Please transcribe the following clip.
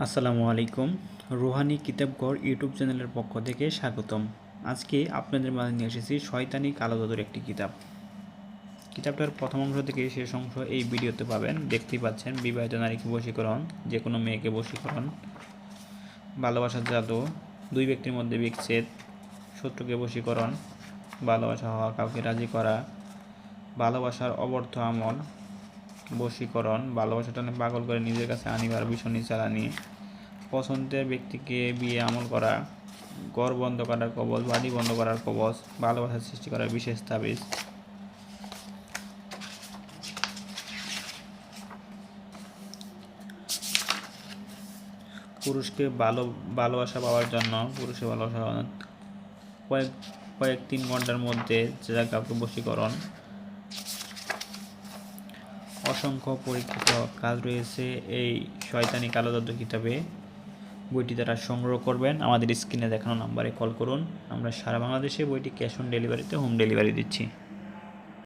আসসালামু আলাইকুম। Rouhani কিতাবঘর YouTube চ্যানেলের পক্ষ থেকে স্বাগতম। আজকে আপনাদের মাঝে নিয়ে এসেছি শয়তানি কালো জাদুর একটি কিতাব। কিতাবটার প্রথম অংশ থেকে শেষ অংশ এই ভিডিওতে পাবেন। দেখতেই পাচ্ছেন, বিবাহিত নারীকে বশীকরণ, যে কোনো মেয়েকে বশীকরণ, ভালোবাসার জাদু, দুই ব্যক্তির মধ্যে বিচ্ছেদ, শত্রুকে বশীকরণ, ভালোবাসা হওয়া, কাউকে রাজি করা, ভালোবাসার অবর্থ আমল, বশীকরণ, ভালোবাসা টানে পাগল করে নিজের কাছে আনিবার ভীষণই চালানি, পছন্দের ব্যক্তিকে বিয়ে আমল করা, ঘর বন্ধ করার কবচ, বাড়ি বন্ধ করার কবচ, ভালোবাসার সৃষ্টি করার বিশেষ তাবিজ। পুরুষকে ভালোবাসা পাওয়ার জন্য, পুরুষের ভালোবাসা কয়েক 3 ঘন্টার মধ্যে যা কাউকে বশীকরণ। অসংখ্য পরীক্ষিত কাজ রয়েছে এই শয়তানি কালো জাদু কিতাবে। বইটি তারা সংগ্রহ করবেন, আমাদের স্ক্রিনে দেখানো নাম্বারে কল করুন। আমরা সারা বাংলাদেশে বইটি ক্যাশ অন ডেলিভারিতে হোম ডেলিভারি দিচ্ছি।